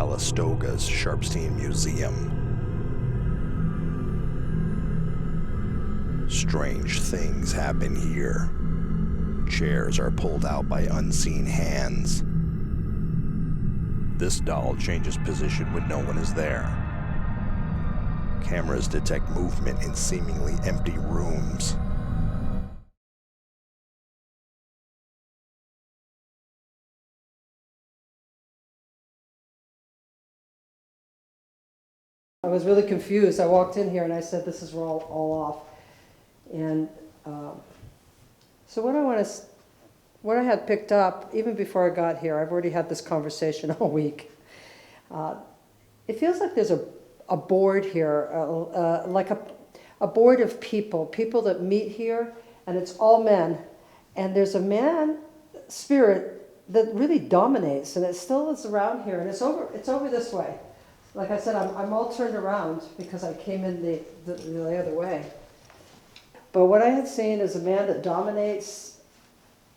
Calistoga's Sharpsteen Museum. Strange things happen here. Chairs are pulled out by unseen hands. This doll changes position when no one is there. Cameras detect movement in seemingly empty rooms. I was really confused. I walked in here and I said, this is all off. And so what I had picked up, even before I got here, I've already had this conversation all week. It feels like there's a board here, like a board of people that meet here, and it's all men. And there's a man spirit that really dominates, and it still is around here, and it's over this way. Like I said, I'm all turned around because I came in the other way. But what I had seen is a man that dominates.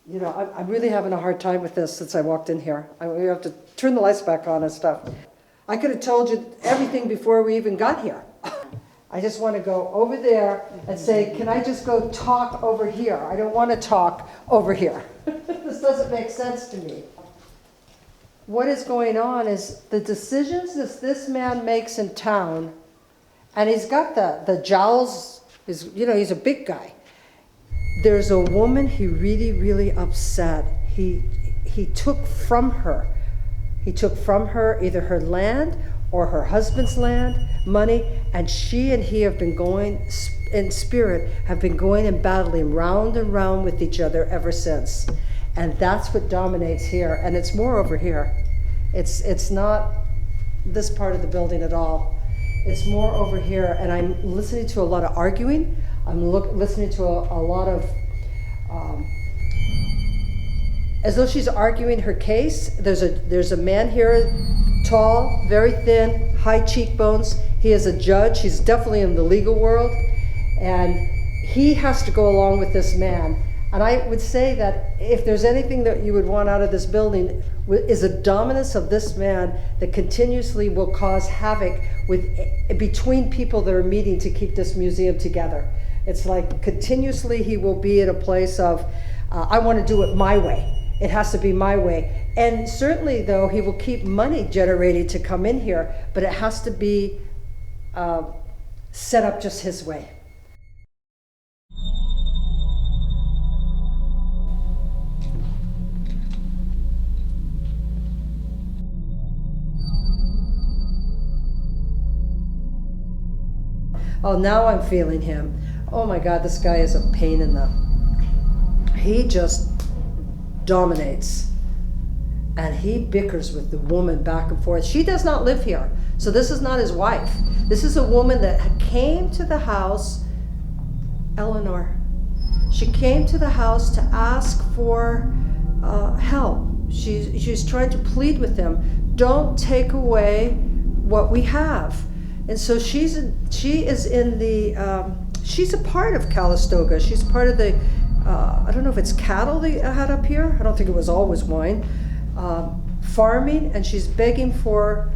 You know, I'm really having a hard time with this since I walked in here. We have to turn the lights back on and stuff. I could have told you everything before we even got here. I just want to go over there and say, can I just go talk over here? I don't want to talk over here. This doesn't make sense to me. What is going on is the decisions that this man makes in town, and he's got the jowls, he's a big guy. There's a woman he really upset. He took from her. He took from her either her land or her husband's land, money, and she and he have been going, in spirit, have been going and battling round and round with each other ever since. And that's what dominates here, and it's more over here. It's not this part of the building at all. It's more over here, and I'm listening to a lot of arguing. I'm listening to a lot of, as though she's arguing her case. There's a man here, tall, very thin, high cheekbones. He is a judge. He's definitely in the legal world, and he has to go along with this man. And I would say that if there's anything that you would want out of this building is a dominance of this man that continuously will cause havoc between people that are meeting to keep this museum together. It's like continuously he will be at a place of, I want to do it my way. It has to be my way. And certainly though, he will keep money generated to come in here, but it has to be set up just his way. Oh, now I'm feeling him. Oh my God, this guy is a pain in the... He just dominates. And he bickers with the woman back and forth. She does not live here. So this is not his wife. This is a woman that came to the house, Eleanor. She came to the house to ask for help. She's trying to plead with him. Don't take away what we have. And so she is in the, she's a part of Calistoga. She's part of the, I don't know if it's cattle they had up here. I don't think it was always wine. Farming, and she's begging for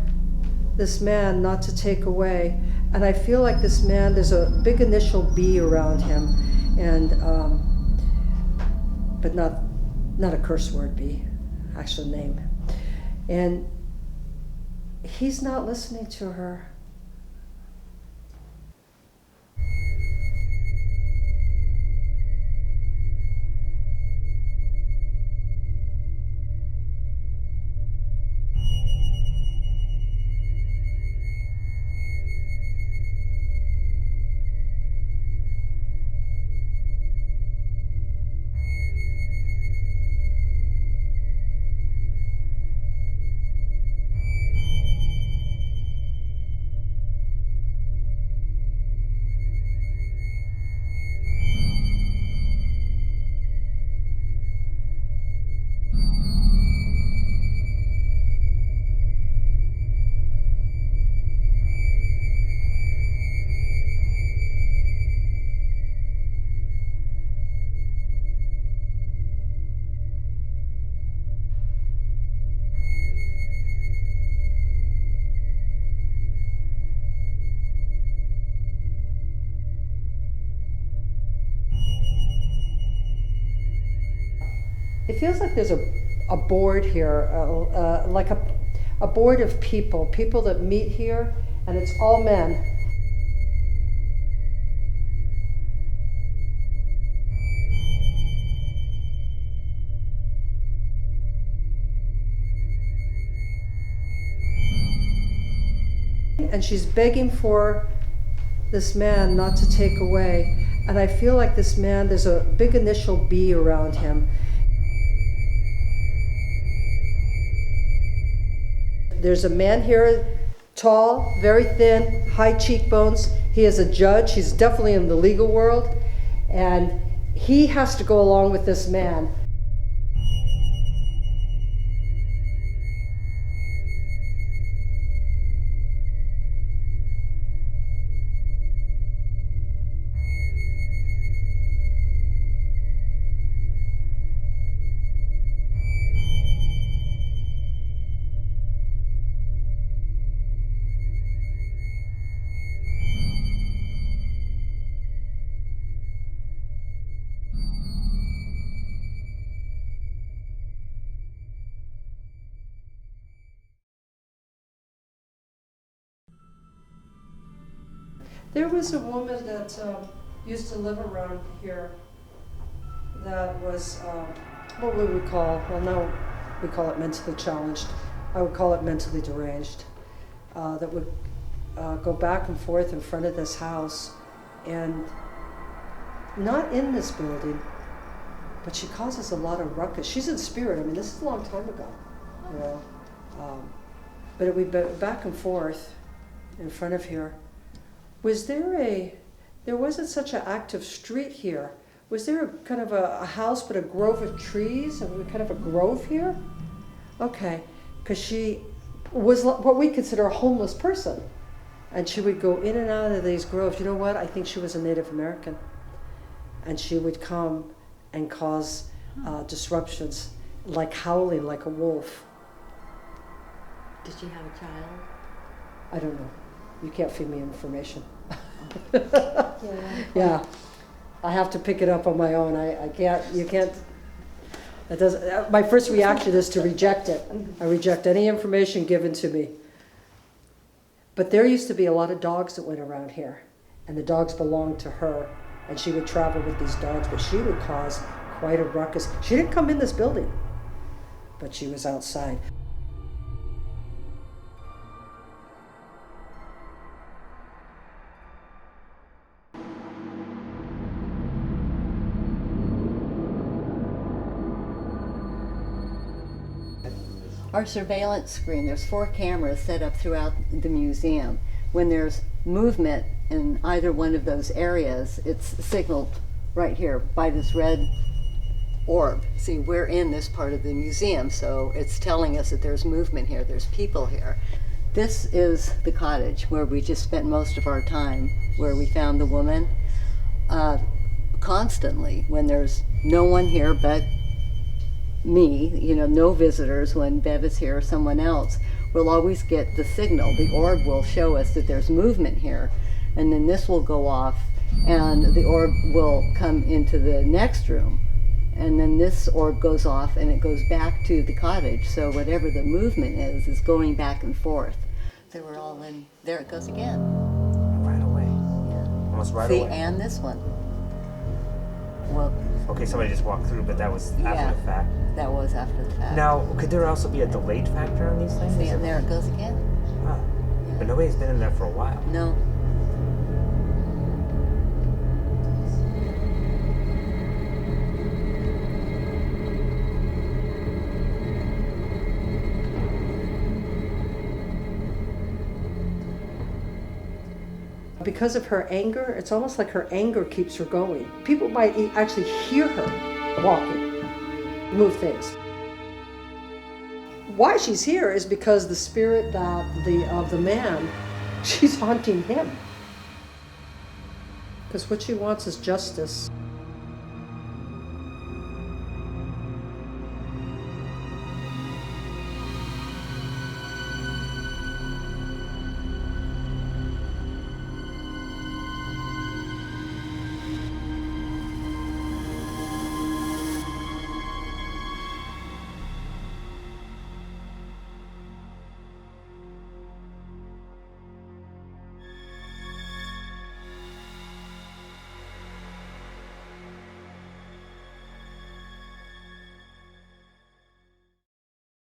this man not to take away. And I feel like this man, there's a big initial B around him, and, but not a curse word B, actual name. And he's not listening to her. feels like there's a board here, like a board of people that meet here, and it's all men. And she's begging for this man not to take away. And I feel like this man, there's a big initial B around him. There's a man here, tall, very thin, high cheekbones. He is a judge. He's definitely in the legal world. And he has to go along with this man. There was a woman that used to live around here that was, what would we call, well now we call it mentally challenged. I would call it mentally deranged. That would go back and forth in front of this house, and not in this building, but she causes a lot of ruckus. She's in spirit. I mean, this is a long time ago, you know. But it would be back and forth in front of here. Was there wasn't such an active street here. Was there kind of a house but a grove of trees, and kind of a grove here? Okay, because she was what we consider a homeless person. And she would go in and out of these groves. You know what? I think she was a Native American. And she would come and cause disruptions, like howling like a wolf. Did she have a child? I don't know. You can't feed me information. Yeah. Yeah, I have to pick it up on my own. I can't, you can't, that doesn't, my first reaction is to reject it. I reject any information given to me. But there used to be a lot of dogs that went around here, and the dogs belonged to her, and she would travel with these dogs, but she would cause quite a ruckus. She didn't come in this building, but she was outside. Our surveillance screen, there's 4 cameras set up throughout the museum. When there's movement in either one of those areas, it's signaled right here by this red orb. See, we're in this part of the museum, so it's telling us that there's movement here, there's people here. This is the cottage where we just spent most of our time, where we found the woman. Constantly, when there's no one here but me, you know, no visitors, when Bev is here or someone else, we'll always get the signal. The orb will show us that there's movement here, and then this will go off, and the orb will come into the next room, and then this orb goes off and it goes back to the cottage. So whatever the movement is going back and forth. So we're all in, there it goes again. Right away. Yeah. Almost right See, away. and this one. Well, Okay, somebody just walked through, but that was after the fact. that was after the fact. Now, could there also be a delayed factor on these things? See, and there it goes again. Huh. But nobody's been in there for a while. No. Because of her anger, it's almost like her anger keeps her going. People might actually hear her walking, move things. Why she's here is because the spirit of the man, she's haunting him. Because what she wants is justice.